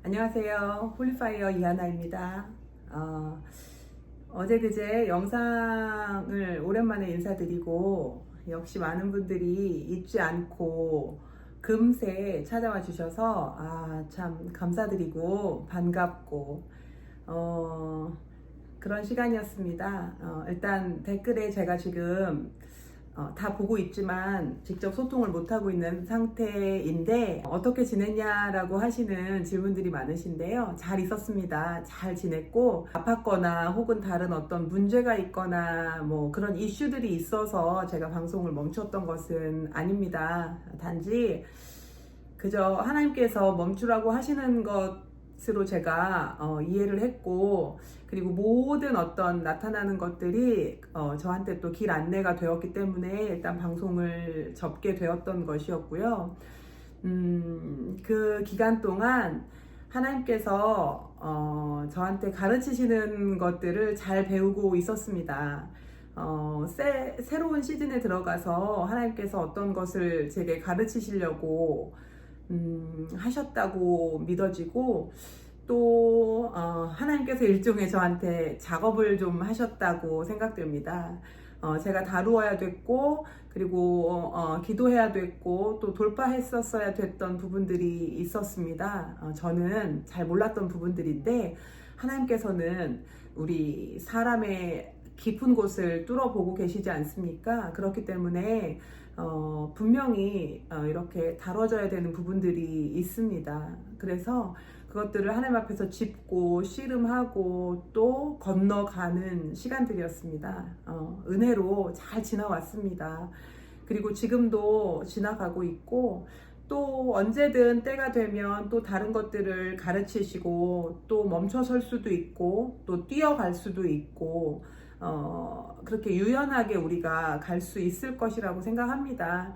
안녕하세요. 홀리파이어 이하나입니다. 어제 그제 영상을 오랜만에 인사드리고 역시 많은 분들이 잊지 않고 금세 찾아와 주셔서 참 감사드리고 반갑고 그런 시간이었습니다. 일단 댓글에 제가 지금 다 보고 있지만 직접 소통을 못하고 있는 상태인데 어떻게 지냈냐라고 하시는 질문들이 많으신데요. 잘 있었습니다. 잘 지냈고 아팠거나 혹은 다른 어떤 문제가 있거나 뭐 그런 이슈들이 있어서 제가 방송을 멈췄던 것은 아닙니다. 단지 그저 하나님께서 멈추라고 하시는 것으로 제가 이해를 했고, 그리고 모든 어떤 나타나는 것들이 저한테 또 길 안내가 되었기 때문에 일단 방송을 접게 되었던 것이었고요. 그 기간 동안 하나님께서 저한테 가르치시는 것들을 잘 배우고 있었습니다. 새로운 시즌에 들어가서 하나님께서 어떤 것을 제게 가르치시려고 하셨다고 믿어지고, 또 하나님께서 일종의 저한테 작업을 좀 하셨다고 생각됩니다. 제가 다루어야 됐고, 그리고 기도해야 됐고, 또 돌파했었어야 됐던 부분들이 있었습니다. 저는 잘 몰랐던 부분들인데 하나님께서는 우리 사람의 깊은 곳을 뚫어보고 계시지 않습니까? 그렇기 때문에 분명히 이렇게 다뤄져야 되는 부분들이 있습니다. 그래서 그것들을 하나님 앞에서 짚고 씨름하고 또 건너가는 시간들이었습니다. 은혜로 잘 지나왔습니다. 그리고 지금도 지나가고 있고, 또 언제든 때가 되면 또 다른 것들을 가르치시고 또 멈춰설 수도 있고 또 뛰어갈 수도 있고, 그렇게 유연하게 우리가 갈 수 있을 것이라고 생각합니다.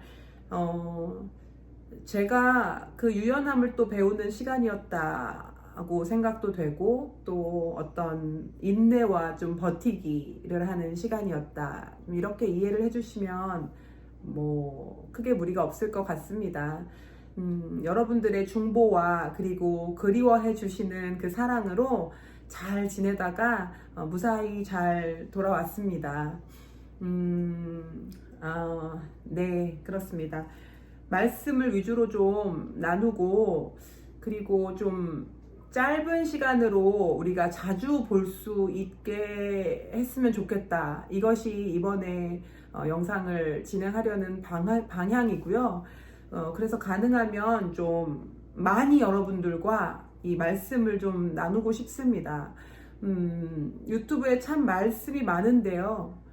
제가 그 유연함을 또 배우는 시간이었다고 생각도 되고, 또 어떤 인내와 좀 버티기를 하는 시간이었다, 이렇게 이해를 해주시면 뭐 크게 무리가 없을 것 같습니다. 여러분들의 중보와 그리고 그리워해 주시는 그 사랑으로 잘 지내다가 무사히 잘 돌아왔습니다. 네, 그렇습니다. 말씀을 위주로 좀 나누고, 그리고 좀 짧은 시간으로 우리가 자주 볼 수 있게 했으면 좋겠다. 이것이 이번에 영상을 진행하려는 방향이고요. 그래서 가능하면 좀 많이 여러분들과 이 말씀을 좀 나누고 싶습니다. 유튜브에 참 말씀이 많은데요.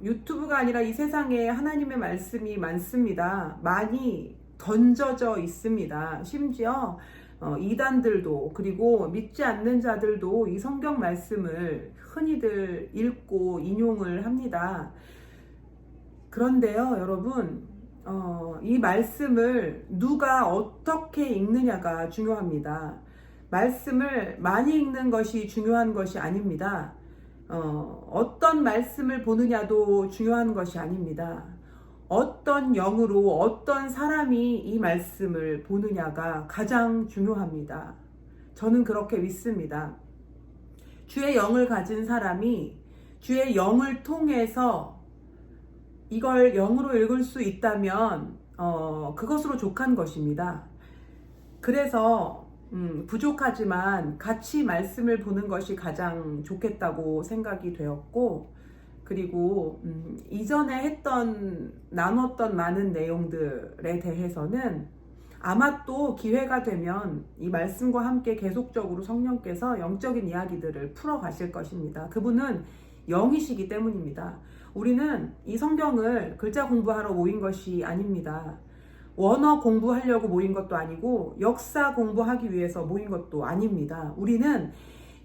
유튜브가 아니라 이 세상에 하나님의 말씀이 많습니다. 많이 던져져 있습니다. 심지어 이단들도, 그리고 믿지 않는 자들도 이 성경 말씀을 흔히들 읽고 인용을 합니다. 그런데요, 여러분, 이 말씀을 누가 어떻게 읽느냐가 중요합니다. 말씀을 많이 읽는 것이 중요한 것이 아닙니다. 어떤 말씀을 보느냐도 중요한 것이 아닙니다. 어떤 영으로 어떤 사람이 이 말씀을 보느냐가 가장 중요합니다. 저는 그렇게 믿습니다. 주의 영을 가진 사람이 주의 영을 통해서 이걸 영으로 읽을 수 있다면 그것으로 족한 것입니다. 그래서 부족하지만 같이 말씀을 보는 것이 가장 좋겠다고 생각이 되었고, 그리고 이전에 나눴던 많은 내용들에 대해서는 아마 또 기회가 되면 이 말씀과 함께 계속적으로 성령께서 영적인 이야기들을 풀어 가실 것입니다. 그분은 영이시기 때문입니다. 우리는 이 성경을 글자 공부하러 모인 것이 아닙니다. 원어 공부하려고 모인 것도 아니고 역사 공부하기 위해서 모인 것도 아닙니다. 우리는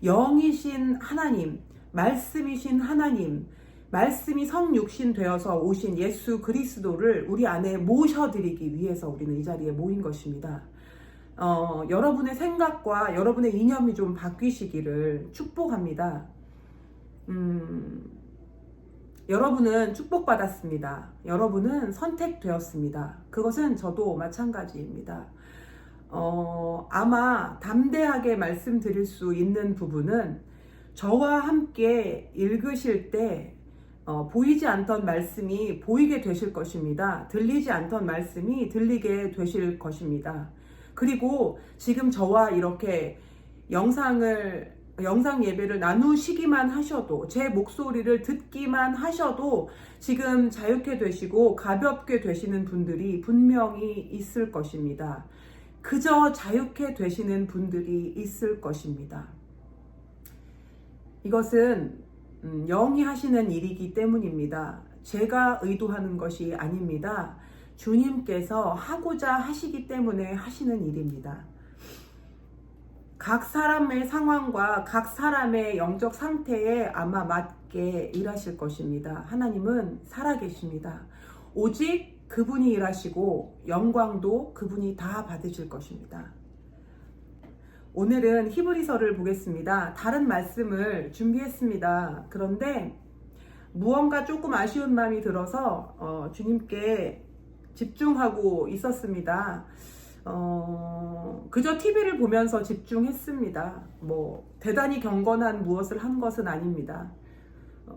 영이신 하나님, 말씀이신 하나님, 말씀이 성육신 되어서 오신 예수 그리스도를 우리 안에 모셔드리기 위해서 우리는 이 자리에 모인 것입니다. 여러분의 생각과 여러분의 이념이 좀 바뀌시기를 축복합니다. 여러분은 축복받았습니다. 여러분은 선택되었습니다. 그것은 저도 마찬가지입니다. 아마 담대하게 말씀드릴 수 있는 부분은 저와 함께 읽으실 때 보이지 않던 말씀이 보이게 되실 것입니다. 들리지 않던 말씀이 들리게 되실 것입니다. 그리고 지금 저와 이렇게 영상 예배를 나누시기만 하셔도, 제 목소리를 듣기만 하셔도 지금 자유케 되시고 가볍게 되시는 분들이 분명히 있을 것입니다. 그저 자유케 되시는 분들이 있을 것입니다. 이것은 영이 하시는 일이기 때문입니다. 제가 의도하는 것이 아닙니다. 주님께서 하고자 하시기 때문에 하시는 일입니다. 각 사람의 상황과 각 사람의 영적 상태에 아마 맞게 일하실 것입니다. 하나님은 살아계십니다. 오직 그분이 일하시고 영광도 그분이 다 받으실 것입니다. 오늘은 히브리서를 보겠습니다. 다른 말씀을 준비했습니다. 그런데 무언가 조금 아쉬운 마음이 들어서 주님께 집중하고 있었습니다. 그저 TV를 보면서 집중했습니다. 대단히 경건한 무엇을 한 것은 아닙니다.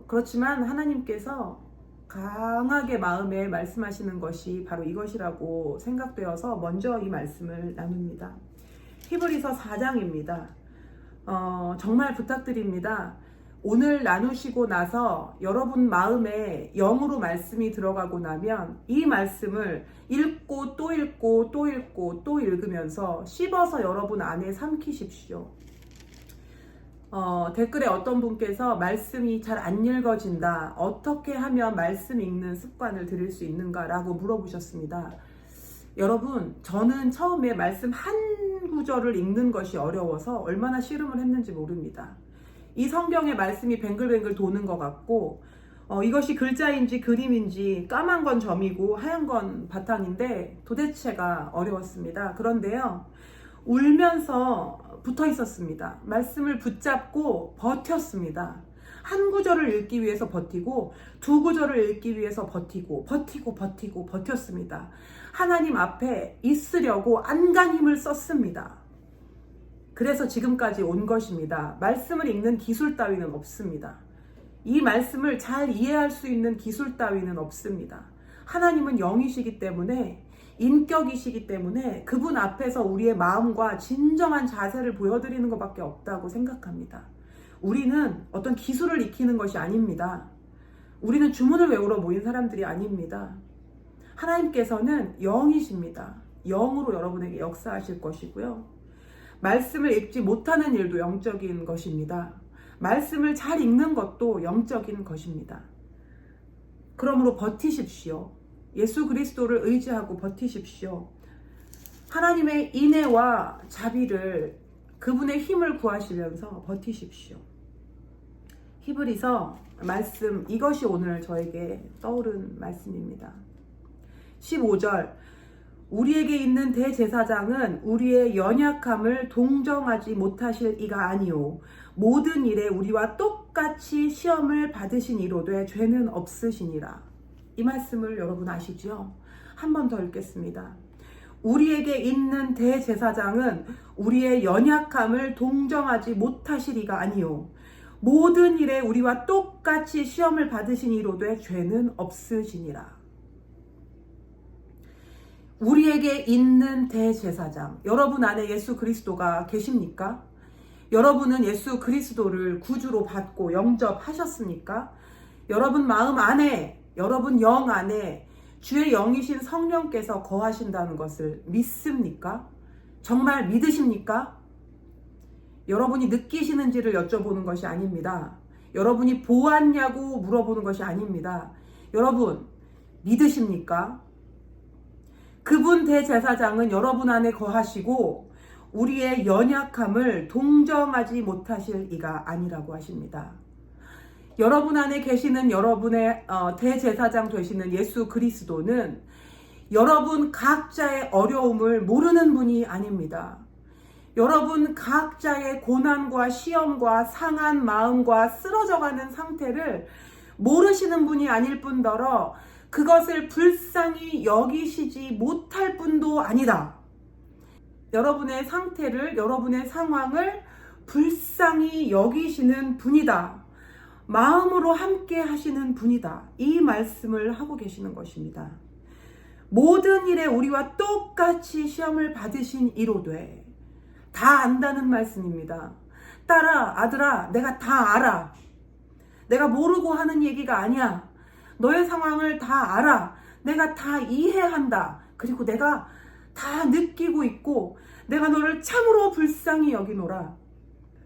그렇지만 하나님께서 강하게 마음에 말씀하시는 것이 바로 이것이라고 생각되어서 먼저 이 말씀을 나눕니다. 히브리서 4장입니다. 정말 부탁드립니다. 오늘 나누시고 나서 여러분 마음에 영으로 말씀이 들어가고 나면 이 말씀을 읽고 또 읽고 또 읽고 또 읽으면서 씹어서 여러분 안에 삼키십시오. 댓글에 어떤 분께서 말씀이 잘 안 읽어진다, 어떻게 하면 말씀 읽는 습관을 들일 수 있는가 라고 물어보셨습니다. 여러분, 저는 처음에 말씀 한 구절을 읽는 것이 어려워서 얼마나 씨름을 했는지 모릅니다. 이 성경의 말씀이 뱅글뱅글 도는 것 같고 이것이 글자인지 그림인지 까만 건 점이고 하얀 건 바탕인데 도대체가 어려웠습니다. 그런데요, 울면서 붙어 있었습니다. 말씀을 붙잡고 버텼습니다. 한 구절을 읽기 위해서 버티고 두 구절을 읽기 위해서 버티고 버텼습니다. 하나님 앞에 있으려고 안간 힘을 썼습니다. 그래서 지금까지 온 것입니다. 말씀을 읽는 기술 따위는 없습니다. 이 말씀을 잘 이해할 수 있는 기술 따위는 없습니다. 하나님은 영이시기 때문에, 인격이시기 때문에 그분 앞에서 우리의 마음과 진정한 자세를 보여드리는 것밖에 없다고 생각합니다. 우리는 어떤 기술을 익히는 것이 아닙니다. 우리는 주문을 외우러 모인 사람들이 아닙니다. 하나님께서는 영이십니다. 영으로 여러분에게 역사하실 것이고요. 말씀을 읽지 못하는 일도 영적인 것입니다. 말씀을 잘 읽는 것도 영적인 것입니다. 그러므로 버티십시오. 예수 그리스도를 의지하고 버티십시오. 하나님의 인애와 자비를, 그분의 힘을 구하시면서 버티십시오. 히브리서 말씀, 이것이 오늘 저에게 떠오른 말씀입니다. 15절, 우리에게 있는 대제사장은 우리의 연약함을 동정하지 못하실 이가 아니오, 모든 일에 우리와 똑같이 시험을 받으신 이로되 죄는 없으시니라. 이 말씀을 여러분 아시죠? 한 번 더 읽겠습니다. 우리에게 있는 대제사장은 우리의 연약함을 동정하지 못하실 이가 아니오, 모든 일에 우리와 똑같이 시험을 받으신 이로되 죄는 없으시니라. 우리에게 있는 대제사장, 여러분 안에 예수 그리스도가 계십니까? 여러분은 예수 그리스도를 구주로 받고 영접하셨습니까? 여러분 마음 안에, 여러분 영 안에 주의 영이신 성령께서 거하신다는 것을 믿습니까? 정말 믿으십니까? 여러분이 느끼시는지를 여쭤보는 것이 아닙니다. 여러분이 보았냐고 물어보는 것이 아닙니다. 여러분 믿으십니까? 그분 대제사장은 여러분 안에 거하시고 우리의 연약함을 동정하지 못하실 이가 아니라고 하십니다. 여러분 안에 계시는 여러분의 대제사장 되시는 예수 그리스도는 여러분 각자의 어려움을 모르는 분이 아닙니다. 여러분 각자의 고난과 시험과 상한 마음과 쓰러져가는 상태를 모르시는 분이 아닐 뿐더러 그것을 불쌍히 여기시지 못할 뿐도 아니다. 여러분의 상태를, 여러분의 상황을 불쌍히 여기시는 분이다. 마음으로 함께 하시는 분이다. 이 말씀을 하고 계시는 것입니다. 모든 일에 우리와 똑같이 시험을 받으신 이로되 다 안다는 말씀입니다. 딸아, 아들아, 내가 다 알아. 내가 모르고 하는 얘기가 아니야. 너의 상황을 다 알아. 내가 다 이해한다. 그리고 내가 다 느끼고 있고 내가 너를 참으로 불쌍히 여기노라.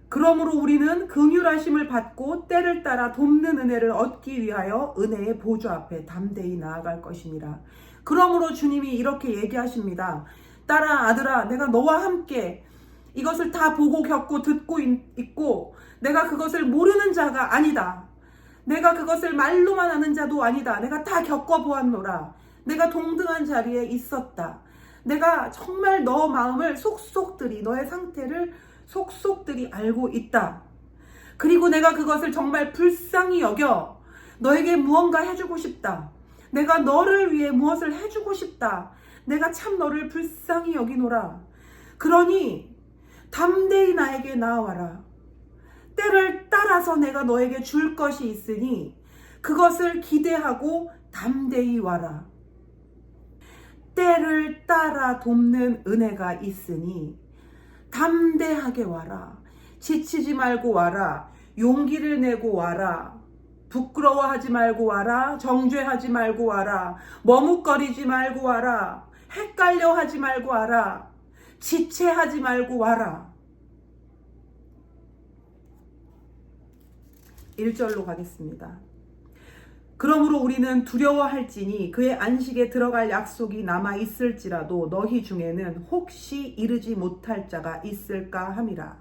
그러므로 우리는 긍휼하심을 받고 때를 따라 돕는 은혜를 얻기 위하여 은혜의 보좌 앞에 담대히 나아갈 것이니라. 그러므로 주님이 이렇게 얘기하십니다. 딸아, 아들아, 내가 너와 함께 이것을 다 보고 겪고 듣고 있고 내가 그것을 모르는 자가 아니다. 내가 그것을 말로만 아는 자도 아니다. 내가 다 겪어보았노라. 내가 동등한 자리에 있었다. 내가 정말 너 마음을 속속들이, 너의 상태를 속속들이 알고 있다. 그리고 내가 그것을 정말 불쌍히 여겨 너에게 무언가 해주고 싶다. 내가 너를 위해 무엇을 해주고 싶다. 내가 참 너를 불쌍히 여기노라. 그러니 담대히 나에게 나아와라. 때를 따라서 내가 너에게 줄 것이 있으니 그것을 기대하고 담대히 와라. 때를 따라 돕는 은혜가 있으니 담대하게 와라. 지치지 말고 와라. 용기를 내고 와라. 부끄러워하지 말고 와라. 정죄하지 말고 와라. 머뭇거리지 말고 와라. 헷갈려 하지 말고 와라. 지체하지 말고 와라. 1절로 가겠습니다. 그러므로 우리는 두려워할지니 그의 안식에 들어갈 약속이 남아 있을지라도 너희 중에는 혹시 이르지 못할 자가 있을까 함이라.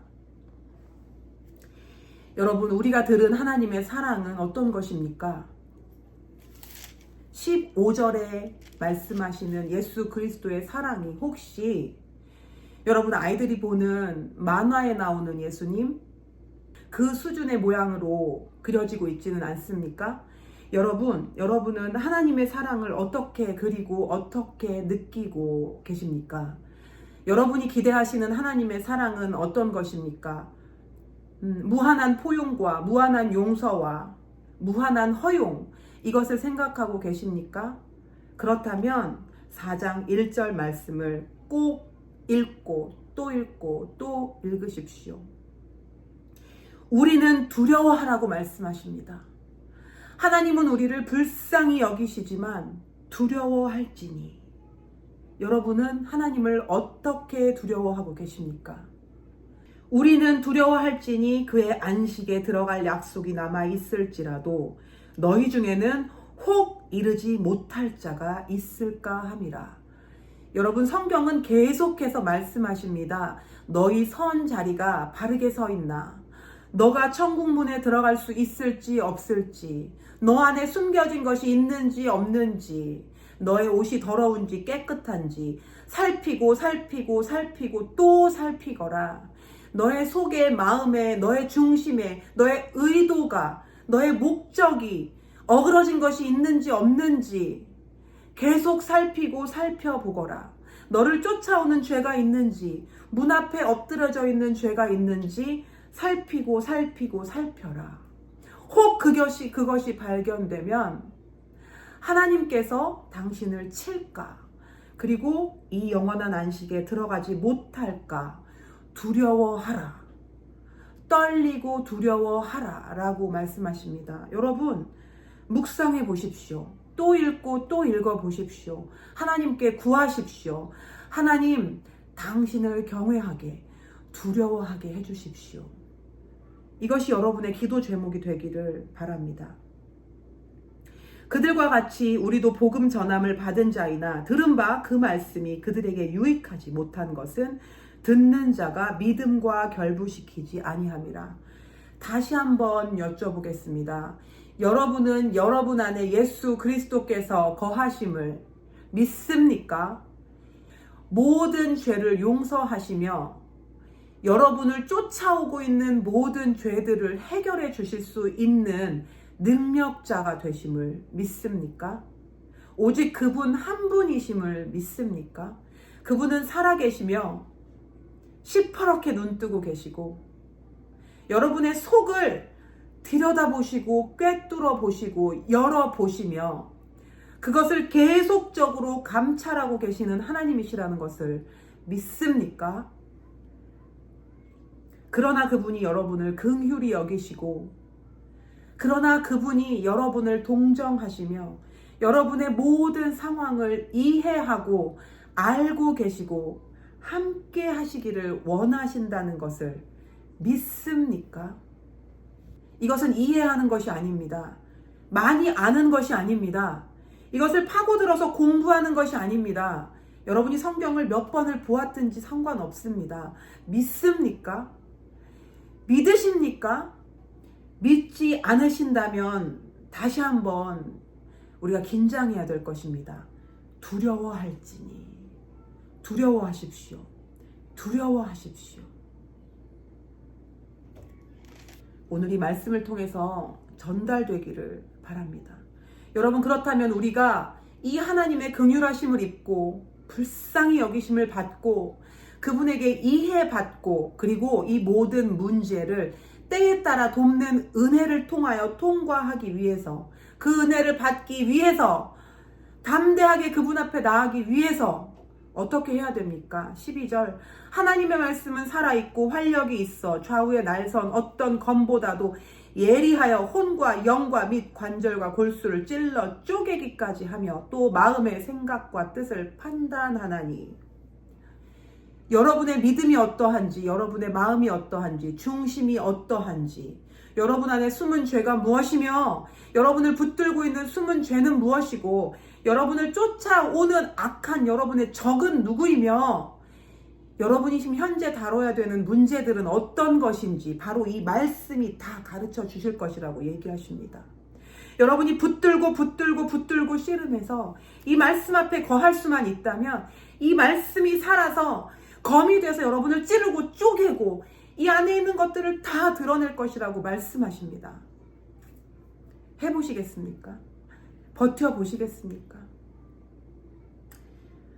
여러분, 우리가 들은 하나님의 사랑은 어떤 것입니까? 15절에 말씀하시는 예수 그리스도의 사랑이 혹시 여러분 아이들이 보는 만화에 나오는 예수님 그 수준의 모양으로 그려지고 있지는 않습니까? 여러분은 하나님의 사랑을 어떻게 그리고 어떻게 느끼고 계십니까? 여러분이 기대하시는 하나님의 사랑은 어떤 것입니까? 무한한 포용과 무한한 용서와 무한한 허용, 이것을 생각하고 계십니까? 그렇다면 4장 1절 말씀을 꼭 읽고 또 읽으십시오. 우리는 두려워하라고 말씀하십니다. 하나님은 우리를 불쌍히 여기시지만 두려워할지니. 여러분은 하나님을 어떻게 두려워하고 계십니까? 우리는 두려워할지니 그의 안식에 들어갈 약속이 남아 있을지라도 너희 중에는 혹 이르지 못할 자가 있을까 함이라. 여러분, 성경은 계속해서 말씀하십니다. 너희 선 자리가 바르게 서 있나? 너가 천국문에 들어갈 수 있을지 없을지, 너 안에 숨겨진 것이 있는지 없는지, 너의 옷이 더러운지 깨끗한지 살피고 또 살피거라. 너의 속에, 마음에, 너의 중심에, 너의 의도가, 너의 목적이 어그러진 것이 있는지 없는지 계속 살펴보거라. 너를 쫓아오는 죄가 있는지, 문 앞에 엎드려져 있는 죄가 있는지 살펴라. 혹 그것이 발견되면 하나님께서 당신을 칠까? 그리고 이 영원한 안식에 들어가지 못할까? 두려워하라. 떨리고 두려워하라 라고 말씀하십니다. 여러분, 묵상해 보십시오. 또 읽고 또 읽어 보십시오. 하나님께 구하십시오. 하나님, 당신을 경외하게, 두려워하게 해주십시오. 이것이 여러분의 기도 제목이 되기를 바랍니다. 그들과 같이 우리도 복음 전함을 받은 자이나 들은 바 그 말씀이 그들에게 유익하지 못한 것은 듣는 자가 믿음과 결부시키지 아니함이라. 다시 한번 여쭤보겠습니다. 여러분은 여러분 안에 예수 그리스도께서 거하심을 믿습니까? 모든 죄를 용서하시며 여러분을 쫓아오고 있는 모든 죄들을 해결해 주실 수 있는 능력자가 되심을 믿습니까? 오직 그분 한 분이심을 믿습니까? 그분은 살아계시며 시퍼렇게 눈뜨고 계시고 여러분의 속을 들여다보시고 꿰뚫어 보시고 열어보시며 그것을 계속적으로 감찰하고 계시는 하나님이시라는 것을 믿습니까? 그러나 그분이 여러분을 긍휼히 여기시고 그러나 그분이 여러분을 동정하시며 여러분의 모든 상황을 이해하고 알고 계시고 함께 하시기를 원하신다는 것을 믿습니까? 이것은 이해하는 것이 아닙니다. 많이 아는 것이 아닙니다. 이것을 파고들어서 공부하는 것이 아닙니다. 여러분이 성경을 몇 번을 보았든지 상관없습니다. 믿습니까? 믿으십니까? 믿지 않으신다면 다시 한번 우리가 긴장해야 될 것입니다. 두려워할지니 두려워하십시오. 두려워하십시오. 오늘 이 말씀을 통해서 전달되기를 바랍니다. 여러분, 그렇다면 우리가 이 하나님의 긍휼하심을 입고 불쌍히 여기심을 받고 그분에게 이해받고 그리고 이 모든 문제를 때에 따라 돕는 은혜를 통하여 통과하기 위해서 그 은혜를 받기 위해서 담대하게 그분 앞에 나아가기 위해서 어떻게 해야 됩니까? 12절 하나님의 말씀은 살아있고 활력이 있어 좌우의 날선 어떤 검보다도 예리하여 혼과 영과 및 관절과 골수를 찔러 쪼개기까지 하며 또 마음의 생각과 뜻을 판단하나니 여러분의 믿음이 어떠한지 여러분의 마음이 어떠한지 중심이 어떠한지 여러분 안에 숨은 죄가 무엇이며 여러분을 붙들고 있는 숨은 죄는 무엇이고 여러분을 쫓아오는 악한 여러분의 적은 누구이며 여러분이 지금 현재 다뤄야 되는 문제들은 어떤 것인지 바로 이 말씀이 다 가르쳐 주실 것이라고 얘기하십니다. 여러분이 붙들고 씨름해서 이 말씀 앞에 거할 수만 있다면 이 말씀이 살아서 검이 돼서 여러분을 찌르고 쪼개고 이 안에 있는 것들을 다 드러낼 것이라고 말씀하십니다. 해보시겠습니까? 버텨보시겠습니까?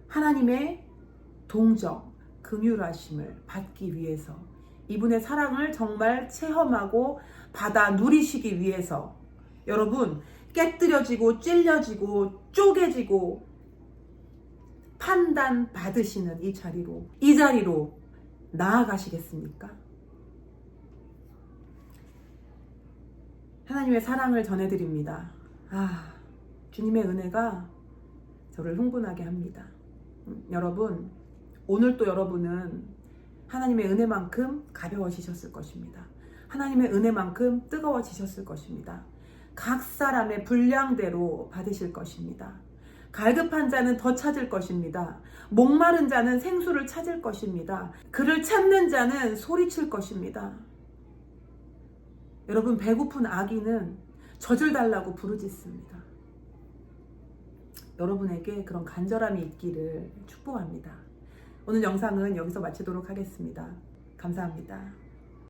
하나님의 동정, 긍휼하심을 받기 위해서 이분의 사랑을 정말 체험하고 받아 누리시기 위해서 여러분 깨뜨려지고 찔려지고 쪼개지고 판단 받으시는 이 자리로 나아가시겠습니까? 하나님의 사랑을 전해드립니다. 주님의 은혜가 저를 흥분하게 합니다. 여러분, 오늘 또 여러분은 하나님의 은혜만큼 가벼워지셨을 것입니다. 하나님의 은혜만큼 뜨거워지셨을 것입니다. 각 사람의 분량대로 받으실 것입니다. 갈급한 자는 더 찾을 것입니다. 목마른 자는 생수를 찾을 것입니다. 그를 찾는 자는 소리칠 것입니다. 여러분, 배고픈 아기는 젖을 달라고 부르짖습니다. 여러분에게 그런 간절함이 있기를 축복합니다. 오늘 영상은 여기서 마치도록 하겠습니다. 감사합니다.